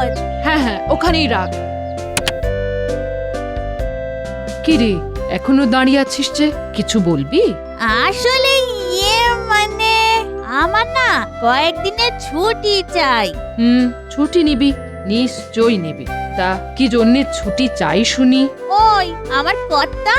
কাগজ। হ্যাঁ হ্যাঁ, ওখানেই রাখ। কি রে, এখনো দাঁড়িয়ে আছিস যে? কিছু বলবি? আসলে মানে আমার না কয়েকদিনের ছুটি চাই। ছুটি নিবি? নিশ্চয়ই নিবি। তা কি জন্যে ছুটি চাই শুনি? ওই আমার কর্তা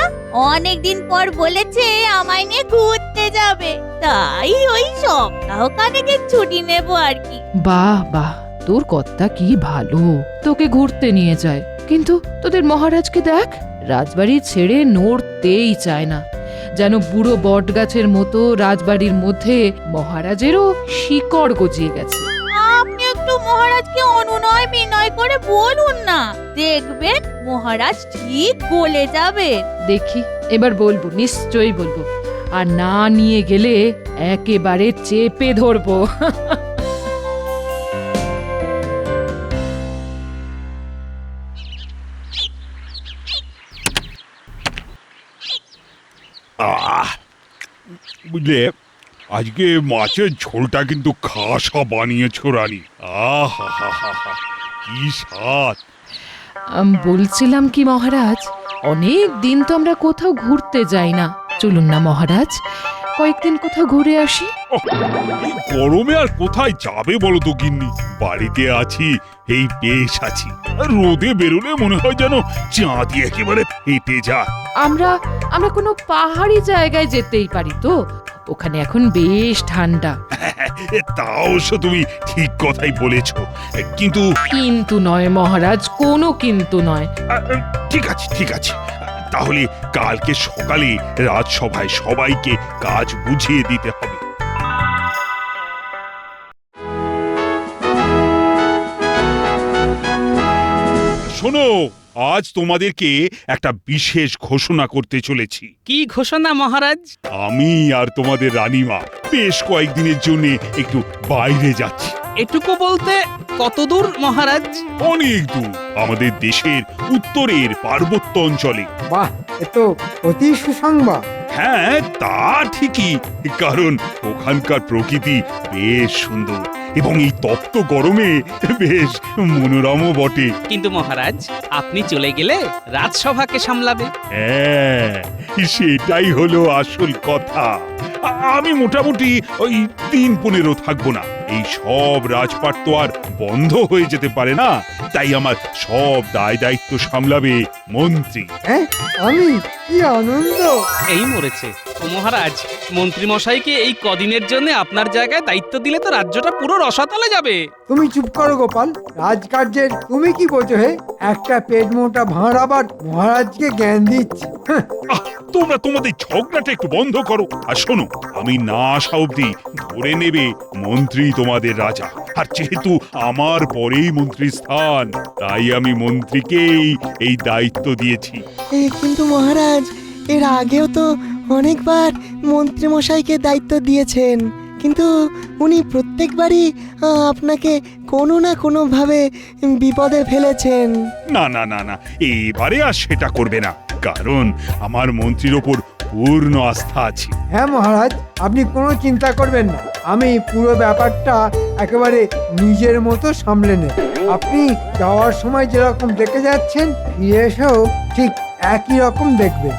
অনেকদিন পর বলেছে আমায় নিয়ে ঘুরতে যাবে, তাই ওই সপ্তাহখানেকের ছুটি নেব আর কি। বাহ বাহ, তোর কর্তা কি ভালো, তোকে ঘুরতে নিয়ে যায়। কিন্তু তোদের মহারাজকে দেখ, রাজবাড়ি ছেড়ে নড়তেই চায় না। যেন বুড়ো বট গাছের মতো রাজবাড়ির মধ্যে মহারাজেরও শিকড় গজিয়ে গেছে। আপনি একটু মহারাজকে অনুনয় বিনয় করে বলুন না, দেখবেন মহারাজ ঠিক বলে যাবে। দেখি, এবার বলবো, নিশ্চয়ই বলবো। আর না নিয়ে গেলে একেবারে চেপে ধরবো। বুঝলে, আজকে মাছের ঝোলটা কিন্তু খাসা বানিয়েছো রানী। আহা হা হা হা, কি স্বাদ! বলছিলাম কি মহারাজ, অনেক দিন তো আমরা কোথাও ঘুরতে যাই না। চলুন না মহারাজ, কয়েকদিন কোথাও ঘুরে আসি। ওহ, এই গরমে আর কোথায় যাবে বলো তো গিন্নি? বাড়িতে আছি, এই বেশ আছি। আর রোদে বেরোলে মনে হয় যেন চাঁদি একেবারে ফেটে যায়। আমরা আমরা কোনো পাহাড়ি জায়গায় যেতেই পারি তো, ওখানে এখন বেশ ঠান্ডা। তা অবশ্য তুমি ঠিক কথাই বলেছ, কিন্তু কিন্তু নয় মহারাজ, কোনো কিন্তু নয়। ঠিক আছে ঠিক আছে, তাহলে কালকে সকালে রাজসভায় সবাইকে কাজ বুঝিয়ে দিতে হবে। শোনো, আজ তোমাদেরকে একটা বিশেষ ঘোষণা করতে চলেছি। কি ঘোষণা মহারাজ? আমি আর তোমাদের রানীমা বেশ কয়েকদিনের জন্য একটু বাইরে যাচ্ছি। এটুকু বলতে কতদূর মহারাজ? অনেক দূর, আমাদের দেশের উত্তরের পার্বত্য অঞ্চলে। বাহ, এ তো অতি সুসংবাদ। হ্যাঁ, তা ঠিকই, কারণ ওখানকার প্রকৃতি বেশ সুন্দর এবং এই তপ্ত গরমে বেশ মনোরমও বটে। কিন্তু মহারাজ, আপনি চলে গেলে রাজসভাকে সামলাবে। হ্যাঁ, সেটাই হলো আসল কথা। আমি মোটামুটি ওই 3-15 থাকবো না। এই সব রাজপাট তো আর বন্ধ হয়ে যেতে পারে না, তাই আমার সব দায় দায়িত্ব সামলাবে মন্ত্রী। হ্যাঁ, আমি কি আনন্দ! এই মরেছে। ও মহারাজ, মন্ত্রী মশাইকে এই কদিনের জন্য আপনার জায়গায় দায়িত্ব দিলে তো রাজ্যটা পুরো রসাতলে যাবে। তুমি চুপ করো গোপাল, রাজকার্যের তুমি কি বোঝো হে? একটা পেট মোটা ভাঁড় আবার মহারাজকে জ্ঞান দিচ্ছে। আহ, তোমরা তোমাদের ঝগড়াটা একটু বন্ধ করো। আর শোনো, আমি না আসা অব্দি ধরে নেবে মন্ত্রী তোমাদের রাজা। আর যেহেতু আমার পরেই মন্ত্রী স্থান, তাই আমি মন্ত্রীকেই এই দায়িত্ব দিয়েছি। কিন্তু মহারাজ, এর আগেও তো অনেকবার মন্ত্রী মশাইকে দায়িত্ব দিয়েছেন, কিন্তু উনি প্রত্যেকবারই আপনাকে কোনো না কোনোভাবে বিপদে ফেলেছেন। না না না না, এবারে আর সেটা করবে না, কারণ আমার মন্ত্রীর ওপর পূর্ণ আস্থা আছে। হ্যাঁ মহারাজ, আপনি কোনো চিন্তা করবেন না, আমি পুরো ব্যাপারটা একেবারে নিজের মতো সামলে নেব। আপনি যাওয়ার সময় যেরকম দেখে যাচ্ছেন, ফিরে এসেও ঠিক একই রকম দেখবেন।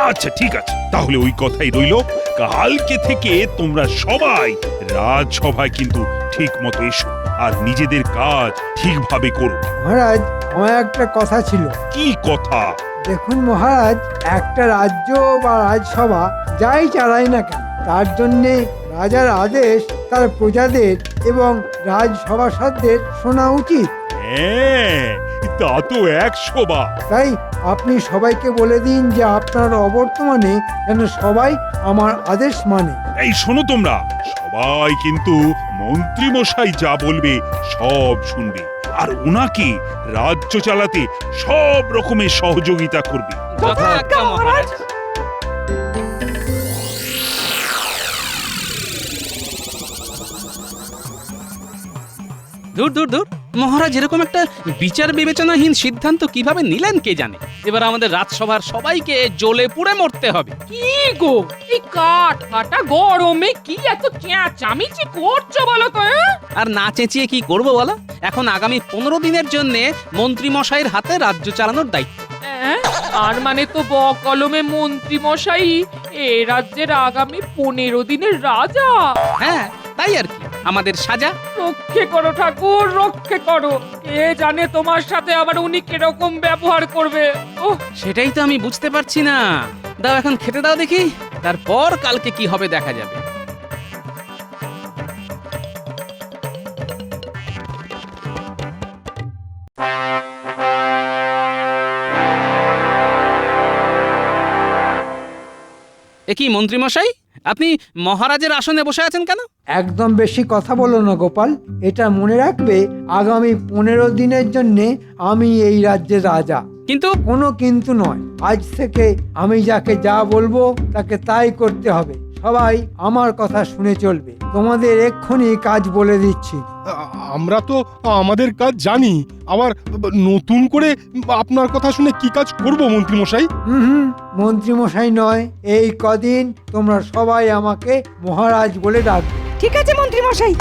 আচ্ছা ঠিক আছে, তাহলে ওই কথাই রইলো। কালকে থেকে তোমরা সবাই রাজসভায় কিন্তু ঠিক মতো এসো আর নিজেদের কাজ ঠিকভাবে করো। মহারাজ, আমার একটা কথা ছিল। কি কথা? দেখুন মহারাজ, একটা রাজ্য বা রাজসভা যাই চালায় না কেন, তার জন্যে রাজার আদেশ তার প্রজাদের এবং রাজসভাসদদের শোনা উচিত। হ্যাঁ, তা তো 100 বার। তাই আপনি সবাইকে বলে দিন যে আপনার অবর্তমানে যেন সবাই আমার আদেশ মানে। এই শোনো, তোমরা সবাই কিন্তু মন্ত্রী মশাই যা বলবে সব শুনবে, আর ওনাকে রাজ্য চালাতে সব রকমের সহযোগিতা করবে। যথাজ্ঞা মহারাজ। দূর দূর দূর, মহারাজ এরকম একটা বিচার বিবেচনাহীন সিদ্ধান্ত কিভাবে নিলেন কে জানে। এবার আমাদের রাজসভার সবাইকে জ্বলে পুড়ে মরতে হবে। কি গো, এই কাঠ ফাটা গরমে কি এত চেঁচামেচি করছো বলো তো? আর না চেঁচিয়ে কি করব বলো? এখন আগামী 15 দিনের জন্য মন্ত্রী মশাইয়ের হাতে রাজ্য চালানোর দায়িত্ব। আর মানে তো কলমে মন্ত্রী মশাই এ রাজ্যের আগামী 15 দিনের রাজা। হ্যাঁ, তাই আর কি, আমাদের সাজা। রক্ষে করো ঠাকুর, রক্ষে করো। কে জানে তোমার সাথে আবার উনি কিরকম ব্যবহার করবে। ওহ, সেটাই তো আমি বুঝতে পারছি না। দাও এখন খেতে দাও দেখি, তারপর কালকে কি হবে দেখা যাবে। এ কি মন্ত্রী মশাই, আপনি মহারাজের আসনে বসে আছেন কেন? একদম বেশি কথা বলো না গোপাল। এটা মনে রাখবে, আগামী 15 দিনের জন্য আমি এই রাজ্যের রাজা। কিন্তু কোনো কিন্তু নয়, আজ থেকে আমি যাকে যা বলবো তাকে তাই করতে হবে। সবাই আমার কথা শুনে চলবে। তোমাদের এক্ষুনি কাজ বলে দিচ্ছি। আমরা তো আমাদের কাজ জানি, আবার নতুন করে আপনার কথা শুনে কি কাজ করব মন্ত্রী মশাই? হুম, মন্ত্রী মশাই নয়, এই কদিন তোমরা সবাই আমাকে মহারাজ বলে ডাকবে। ঠিক আছে মন্ত্রী মশাই।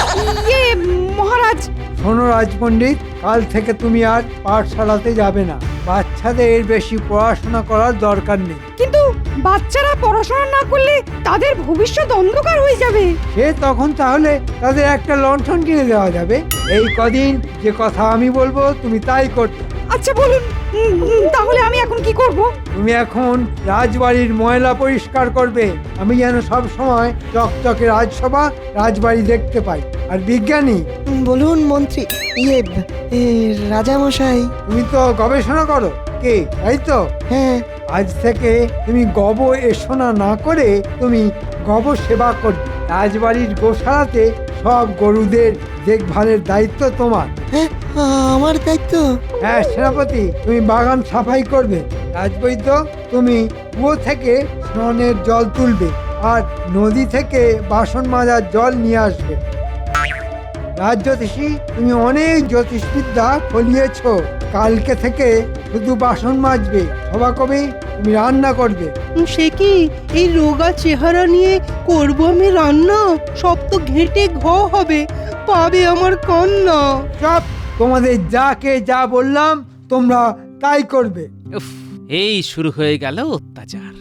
মহারাজ। শোনো রাজপণ্ডিত, কাল থেকে তুমি আর পাঠশালাতে যাবে না। বাচ্চাদের বেশি পড়াশোনা করার দরকার নেই। কিন্তু বাচ্চারা পড়াশোনা না করলে তাদের ভবিষ্যৎ অন্ধকার হয়ে যাবে। সে তখন তাহলে তাদের একটা লণ্ঠন কিনে দেওয়া যাবে। এই কদিন যে কথা আমি বলবো তুমি তাই করতে। আচ্ছা বলুন, তাহলে আমি এখন কি করব? তুমি এখন রাজবাড়ির ময়লা পরিষ্কার করবে। আমি যেন সব সময় চকচকে রাজসভা রাজবাড়ি দেখতে পাই। আর বিজ্ঞানী, বলুন মন্ত্রী, রাজা মশাই। তুমি তো গবেষণা করো কে, তাই তো? হ্যাঁ। আজ থেকে তুমি গব এসোনা না করে তুমি গব সেবা করবে। রাজবাড়ির গোশালাতে সব গরুদের দেখভালের দায়িত্ব তোমার। হ্যাঁ, আমার দায়িত্ব? হ্যাঁ সেনাপতি, তুমি বাগান সাফাই করবে। রাজবৈদ্য, তুমি কুয়ো থেকে স্নানের জল তুলবে আর নদী থেকে বাসন মাজার জল নিয়ে আসবে। রাজজ্যোতিষী, তুমি অনেক জ্যোতিষবিদ্যা ফলিয়েছ। কালকে থেকে শুধু বাসন মাজবে। সভাকবি, তুমি রান্না করবে। সে কি, এই রোগা চেহারা নিয়ে করব আমি রান্না? সব তো ঘেঁটে ঘ হবে, পাবে আমার কন্যা। সব তোমাদের যাকে যা বললাম তোমরা তাই করবে। উফ, এই শুরু হয়ে গেল অত্যাচার।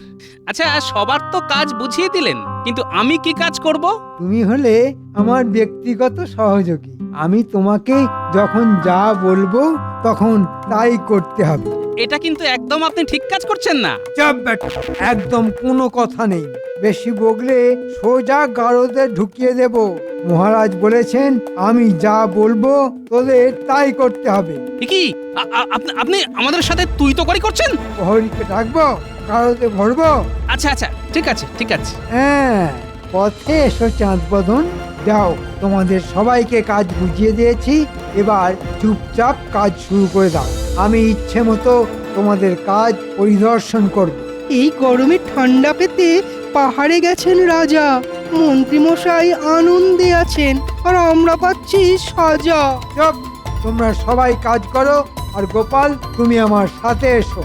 আচ্ছা, সবার তো কাজ বুঝিয়ে দিলেন, কিন্তু আমি কি কাজ করব? তুমি হলে আমার ব্যক্তিগত সহযোগী। আমি তোমাকে যখন যা বলবো তখন তাই করতে হবে। এটা কিন্তু একদম আপনি ঠিক কাজ করছেন না। চাপ বেটা, একদম কোনো কথা নেই। বেশি বগলে সোজা গারদে ঢুকিয়ে দেব। মহারাজ বলেছেন আমি যা বলবো তোদের তাই করতে হবে। এ কি, আপনি আমাদের সাথে তুই তো করি করছেন? প্রহরীকে ডাকবো, গারদে ভরবো। আচ্ছা আচ্ছা, ঠিক আছে ঠিক আছে। হ্যাঁ, পথে এসো চাঁদ বদন। যাও, তোমাদের সবাইকে কাজ বুঝিয়ে দিয়েছি। এবার চুপচাপ কাজ শুরু করে দাও। আমি ইচ্ছে মতো তোমাদের কাজ পরিদর্শন করব। এই গরমে ঠান্ডা পেতে পাহাড়ে গেছেন রাজা, মন্ত্রীমশাই আনন্দে আছেন, আর আমরা পাচ্ছি সাজা। চুপ, তোমরা সবাই কাজ করো। আর গোপাল, তুমি আমার সাথে এসো।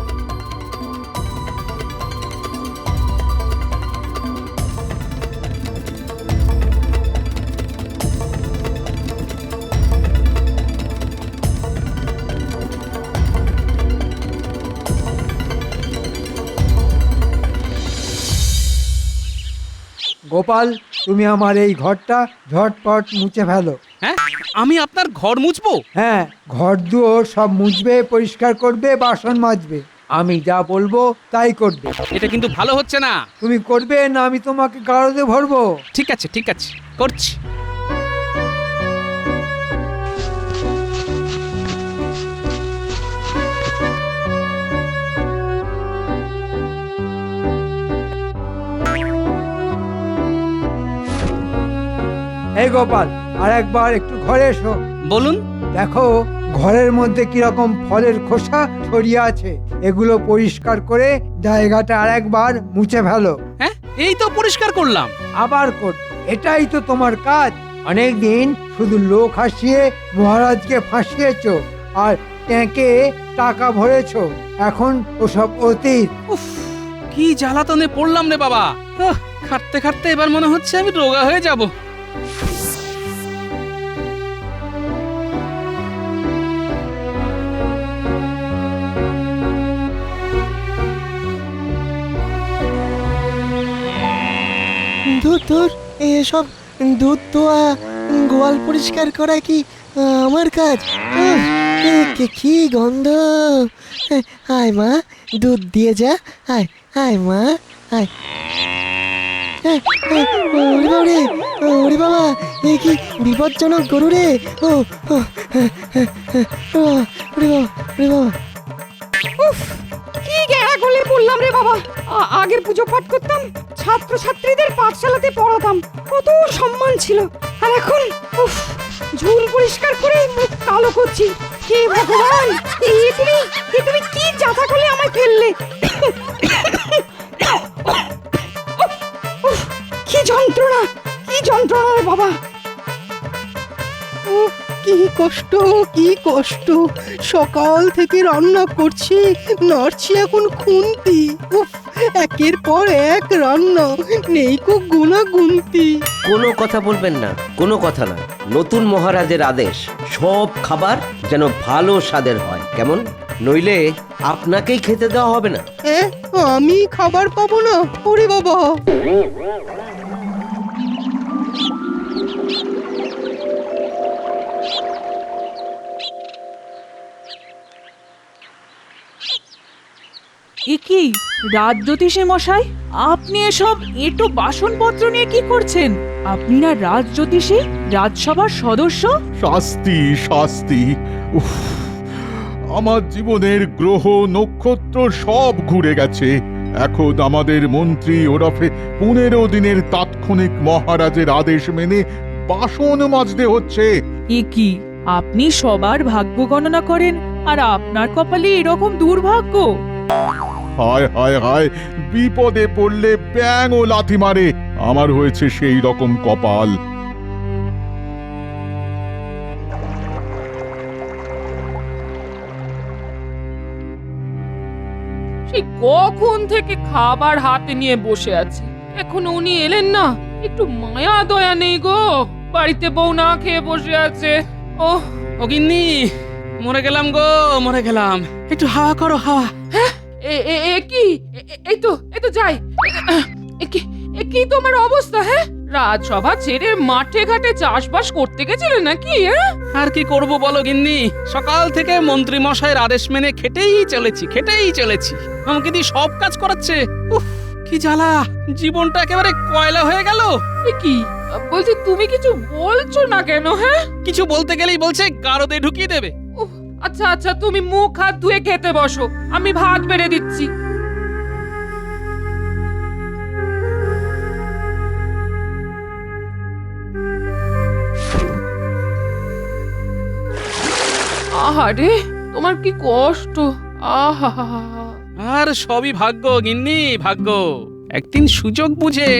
গোপাল, তুমি আমার এই ঘরটা ঝটপট মুছে ফেলো। হ্যাঁ, আমি আপনার ঘর মুছবো? হ্যাঁ, ঘর দুয়ার সব মুছবে, পরিষ্কার করবে, বাসন মাজবে। আমি যা বলবো তাই করবে। এটা কিন্তু ভালো হচ্ছে না। তুমি করবে না আমি তোমাকে গারদে ভরবো। ঠিক আছে ঠিক আছে, করছি। এই গোপাল, আর একবার একটু ঘরে এসো। বলুন। দেখো ঘরের মধ্যে কিরকম ফলের খোসা ছড়িয়ে আছে। এগুলো পরিষ্কার করে জায়গাটা আরেকবার মুছে ফেলো। হ্যাঁ, এই তো পরিষ্কার করলাম। আবার কর, এটাই তো তোমার কাজ। অনেকদিন শুধু লোক হাসিয়ে মহারাজকে ফাঁসিয়েছো আর ট্যাঁকে টাকা ভরেছো। এখন ওসব অতীত। উফ, কি জ্বালাতনে পড়লাম রে বাবা। খাটতে খাটতে এবার মনে হচ্ছে আমি রোগা হয়ে যাব। ধুর এসব দুধ দোয়া গোয়াল পরিষ্কার করা কি আমার কাজ? কি গন্ধ! আয় মা, দুধ দিয়ে যা। আয় আয় মা, আয়। ওরে বাবা রে, ওরে বাবা, এ কি বিপজ্জনক গরু রে! ও ওরে বাবা, ওরে বাবা। কি গেঁড়া গলে পড়লাম রে বাবা। আগে পুজো পাঠ করতাম, ছাত্রছাত্রীদের পাঠশালাতে পড়াতাম, কত সম্মান ছিল। আর এখন উফ, ঝুল পরিষ্কার করে মুখ কালো করছি। হে ভগবান, তুমি কি যাতা করলে আমায় ফেললে! উফ, কি যন্ত্রণা, কি যন্ত্রণা রে বাবা। উফ, কি কষ্ট, কি কষ্ট! সকাল থেকে রান্না করছি, নাড়ছি এখন খুন্তি। উফ, একের পর এক রান্না, নেই কো গুনা গুনতি। কোনো কথা বলবেন না, কোনো কথা না। নতুন মহারাজের আদেশ, সব খাবার যেন ভালো স্বাদের হয়, কেমন? নইলে আপনাকেই খেতে দেওয়া হবে না। আমি খাবার পাবো না? ওরে বাবা! এ কি রাজজ্যোতিষী মশাই, আপনি এসব এঁটো বাসনপত্র নিয়ে কি করছেন? আপনি না রাজজ্যোতিষী, রাজসভার সদস্য? শাস্তি, শাস্তি! উফ, আমার জীবনের গ্রহ নক্ষত্র সব ঘুরে গেছে। এখন আমাদের মন্ত্রী ওরফে 15 দিনের তাৎক্ষণিক মহারাজের আদেশ মেনে বাসন মাজতে হচ্ছে। এ কি, আপনি সবার ভাগ্য গণনা করেন আর আপনার কপালে এরকম দুর্ভাগ্য? হায় হায় হায়, বিপদে পড়লে ব্যাঙ ও লাথি মারে। আমার হয়েছে সেই রকম কপাল। সেই কখন থেকে খাবার হাতে নিয়ে বসে আছি, এখন উনি এলেন না। একটু মায়া দয়া নেই গো, বাড়িতে বউ না খেয়ে বসে আছে। ও ও গিন্নি, মরে গেলাম গো, মরে গেলাম। একটু হাওয়া করো, হাওয়া। এই তো যাই। কি তোমার অবস্থা? হ্যাঁ, রাজসভা ছেড়ে মাঠে ঘাটে চাষবাস করতে গেছিলে নাকি? আর কি করব বলো গিন্নি, সকাল থেকে মন্ত্রী মশাইয়ের আদেশ মেনে খেটেই চলেছি। আমাকে দিয়ে সব কাজ করাচ্ছে। উফ, কি জ্বালা! জীবনটা একেবারে কয়লা হয়ে গেল। কি বলছি, তুমি কিছু বলছো না কেন? হ্যাঁ, কিছু বলতে গেলেই বলছে গারদে ঢুকিয়ে দেবে। আচ্ছা, তুমি মুখ হাত ধুয়ে খেতে বসো, আমি ভাত বেড়ে দিচ্ছি। আহারে, তোমার কি কষ্ট! আহা, আর সবই ভাগ্য গিন্নি, ভাগ্য। একদিন সুযোগ বুঝে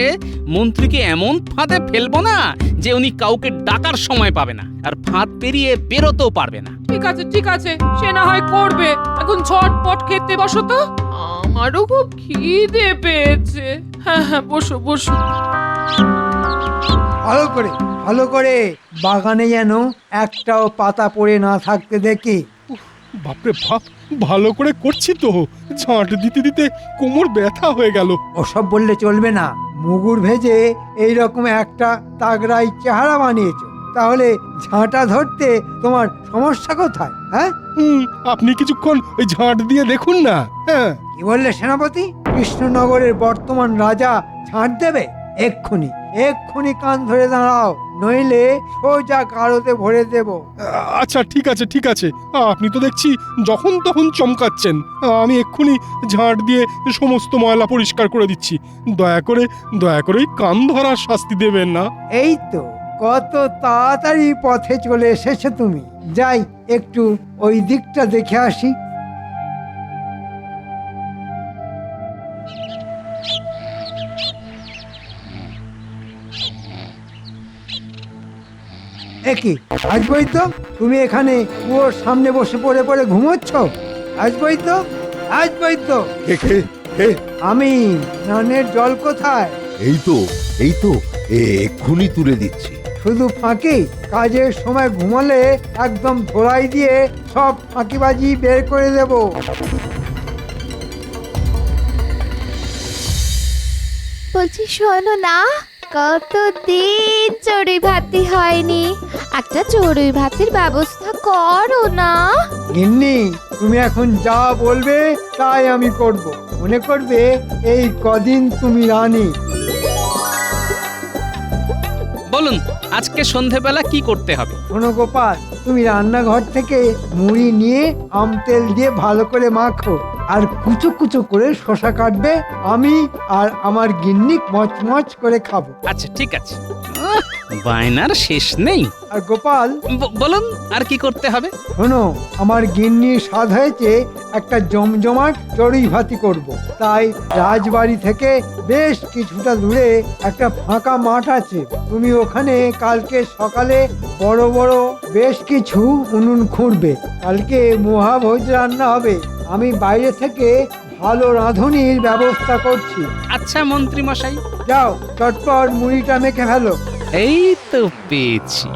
মন্ত্রীকে এমন ফাঁদে ফেলবো না যে উনি কাউকে ডাকার সময় পাবে না, আর ফাঁদ পেরিয়ে বেরোতেও পারবে না। ঠিক আছে, সে না হয় করবে। এখন ঝটপট খেতে বসো তো, আমারও খুব খিদে পেয়েছে। হ্যাঁ, বসো। ভালো করে বাগানে যেন একটাও পাতা পড়ে না থাকতে দেখি। বাপরে বাপ, ভালো করে করছি তো, ঝাঁট দিতে দিতে কোমর ব্যথা হয়ে গেল। ওসব বললে চলবে না। মুগুর ভেজে এইরকম একটা তাগড়াই চেহারা বানিয়েছো, তাহলে ঝাঁটা ধরতে তোমার সমস্যা কোথায়? হ্যাঁ, আপনি কিছুক্ষণ ওই ঝাঁট দিয়ে দেখুন না। হ্যাঁ, কি বললে সেনাপতি? কৃষ্ণনগরের বর্তমান রাজা ঝাঁট দেবে? এক্ষুনি কান ধরে দাঁড়াও, নইলে সোজা গারদে ভরে দেব। আচ্ছা ঠিক আছে। আপনি তো দেখছি যখন তখন চমকাচ্ছেন। আমি এক্ষুনি ঝাঁট দিয়ে সমস্ত ময়লা পরিষ্কার করে দিচ্ছি। দয়া করে কান ধরার শাস্তি দেবেন না। এই তো কত তাড়াতাড়ি পথে চলে এসেছো তুমি। যাই একটু ওই দিকটা দেখে আসি। কি আসবই তো? তুমি এখানে ওর সামনে বসে পড়ে পড়ে ঘুমোচ্ছ? আসবই তো, আসবই তো। আমি। স্নানের জল কোথায়? এই তো এক্ষুনি তুলে দিচ্ছি। শুধু ফাঁকি? কাজের সময় ঘুমালে একদম ধরাই দিয়ে সব ফাঁকিবাজি বের করে দেব। বলছি শোনো না, কতদিন চড়ুই ভাতি হয়নি, একটা চড়ুই ভাতির ব্যবস্থা করো না। গিন্নি, তুমি এখন যা বলবে তাই আমি করব। মনে করবে এই কদিন তুমি রানী। বলুন আজকে সন্ধেবেলা কি করতে হবে? শোনো গোপাল, তুমি রান্নাঘর থেকে মুড়ি নিয়ে আম তেল দিয়ে ভালো করে মাখো, আর কুচো কুচো করে শসা কাটবে। আমি আর আমার গিন্নি মচমচ করে খাবো। আচ্ছা ঠিক আছে। বায়নার শেষ নেই। আর গোপাল, বলুন আর কি করতে হবে? শোনো, আমার গিন্নির স্বাদ হয়েছে একটা জমজমাট চড়ুই ভাতি করব। তাই রাজবাড়ি থেকে বেশ কিছুটা দূরে একটা ফাঁকা মাঠ আছে, তুমি ওখানে কালকে সকালে বড় বড় বেশ কিছু উনুন খুঁড়বে। কালকে মহাভোজ রান্না হবে। আমি বাইরে থেকে ভালো রাঁধুনির ব্যবস্থা করছি। আচ্ছা মন্ত্রী মশাই। যাও, চটপট মুড়িটা মেখে ফেলো। এই তো পেয়েছি,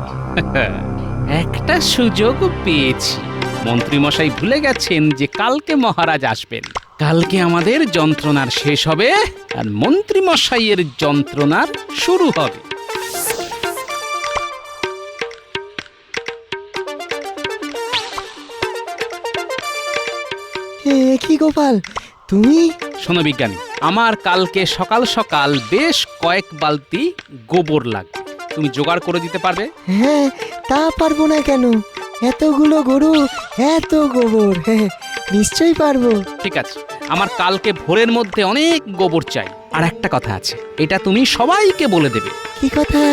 একটা সুযোগ পেয়েছি। মন্ত্রী মশাই ভুলে গেছেন যে কালকে মহারাজ আসবেন। কালকে আমাদের যন্ত্রণার শেষ হবে আর মন্ত্রী মশাইয়ের যন্ত্রণার শুরু হবে। কি গোপাল, তুমি? শোনো বিজ্ঞানী, আমার কালকে সকাল সকাল বেশ কয়েক বালতি গোবর লাগবে। তুমি জোগাড় করে দিতে পারবে? হ্যাঁ, তা পারবো না কেন? এতগুলো গরু, এত গোবর, হ্যাঁ নিশ্চয়ই পারবো। ঠিক আছে, আমার কালকে ভোরের মধ্যে অনেক গোবর চাই। আর একটা কথা আছে, এটা তুমি সবাইকে বলে দেবে। কি কথা?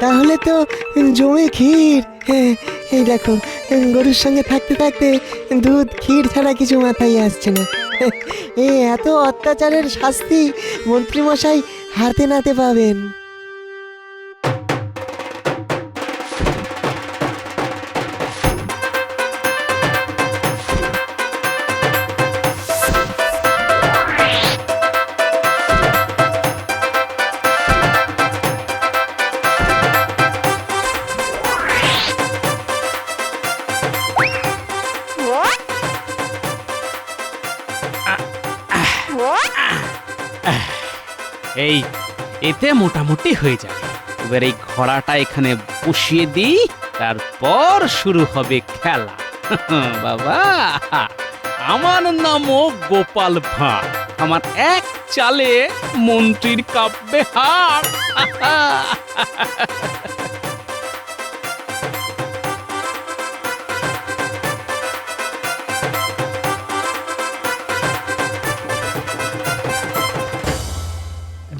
তাহলে তো জমে ক্ষীর। হ্যাঁ, এই দেখো, গরুর সঙ্গে থাকতে থাকতে দুধ ক্ষীর ছাড়া কিছু মাথায় আসছে না। এত অত্যাচারের শাস্তি মন্ত্রীমশাই হাতে নাতে পাবেন। এই এতে মোটামুটি হয়ে যাবে। এবার এই ঘোড়াটা এখানে বসিয়ে দিই, তারপর শুরু হবে খেলা। বাবা, আমার নামও গোপাল ভাঁড়। আমার এক চালে মন্ত্রীর কাব্যে হার।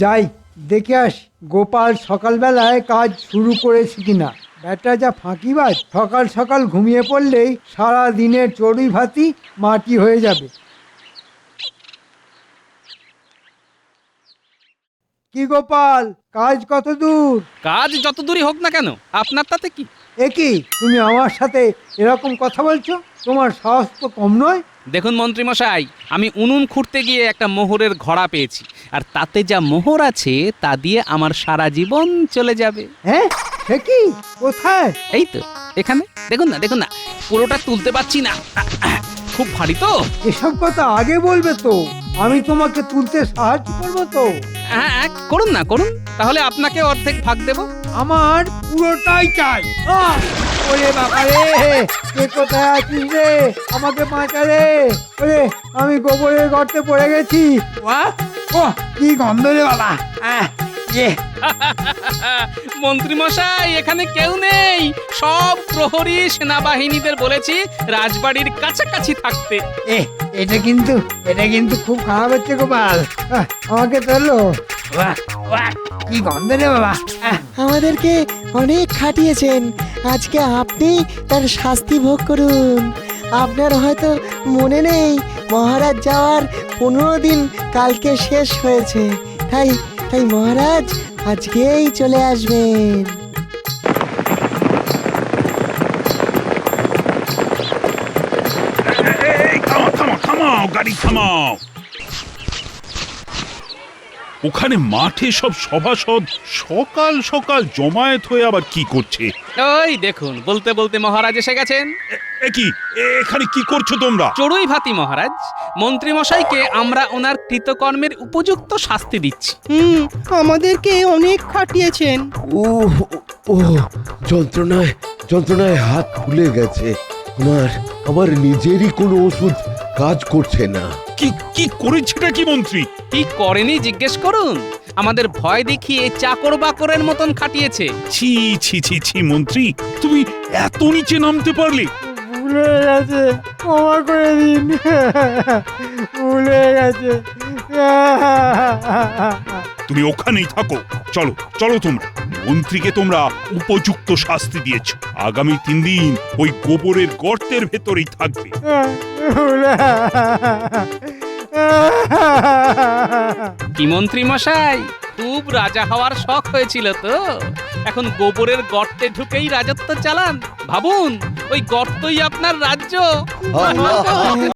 যাই দেখে আসি গোপাল সকালবেলায় কাজ শুরু করেছে কিনা। ব্যাটা যা ফাঁকিবাজ, সকাল সকাল ঘুমিয়ে পড়লেই সারা দিনের চড়ুই ভাতি মাটি হয়ে যাবে। কি গোপাল, কাজ কত দূর? কাজ যত দূরই হোক না কেন, আপনার তাতে কি? কি তুমি আমার সাথে এরকম কথা বলছো? তোমার সাহস তো কম নয়। দেখুন মন্ত্রী মশাই, আমি উনুন খুঁড়তে গিয়ে একটা মোহরের ঘোড়া পেয়েছি, আর তাতে যা মোহর আছে তা দিয়ে আমার সারা জীবন চলে যাবে। হ্যাঁ, সে কি? কোথায়? এই তো এখানে দেখুন না, দেখুন না, পুরোটা তুলতে পারছি না, খুব ভারী তো। এসব কথা আগে বলবে তো, আমি তোমাকে তুলতে সাহায্য করবো তো। হ্যাঁ করুন না, করুন, তাহলে আপনাকে অর্ধেক ভাগ দেব। আমার পুরোটাই চাই। ওরে বাবা রে, কে কোথায় আছিস রে? আমাকে বাঁচা রে। ওরে, আমি গোবরের গর্তে পড়ে গেছি। কি গন্ধ রে বাবা। মন্ত্রী মশাই, এখানে কেউ নেই। সব প্রহরী সেনাবাহিনীদের বলেছি রাজবাড়ির কাছাকাছি থাকতে। এটা কিন্তু খুব খারাপ হচ্ছে গোপাল। আমাকে তোলো। কি গন্ধ রে বাবা। আমাদেরকে অনেক খাটিয়েছেন, আজকে আপনি তার শাস্তি ভোগ করুন। আপনার হয়তো মনে নেই, মহারাজ যাওয়ার 15 দিন কালকে শেষ হয়েছে। তাই তাই মহারাজ আজকেই চলে আসবেন। এই থামাও গাড়ি থামাও। ওখানে মাঠে সব সভাসদ সকাল সকাল জমায়েত হয়ে আবার কি করছে? ওই দেখুন, বলতে বলতে মহারাজ এসে গেছেন। এখানে কি করছো তোমরা? চড়ুই ভাতি মহারাজ, মন্ত্রী মশাইকে আমরা ওনার কৃতকর্মের উপযুক্ত শাস্তি দিচ্ছি। আমাদেরকে অনেক খাটিয়েছেন। ও ও যন্ত্রণায় হাত ফুলে গেছে। আমার নিজেরই কোনো ওষুধ কাজ করছে না। কি করেছেটা কি মন্ত্রী? কি করেনি জিজ্ঞেস করুন। আমাদের ভয় দেখিয়ে চাকর বাকরের মতন খাটিয়েছে। ছি ছি ছি ছি মন্ত্রী, তুমি এত নিচে নামতে পারলে? ভুলে গেছে, ক্ষমা করে দিন, ভুলে গেছে। তুমি ওখানেই থাকো। চলো চলো তোমরা। মন্ত্রীকে তোমরা উপযুক্ত শাস্তি দিয়েছো। আগামী 3 দিন ওই গোবরের গর্তের ভেতরেই থাকবে। কি মন্ত্রী মশাই, খুব রাজা হওয়ার শখ হয়েছিল তো, এখন গোবরের গর্তে ঢুকেই রাজত্ব চালান। ভাবুন, ওই গর্তই আপনার রাজ্য।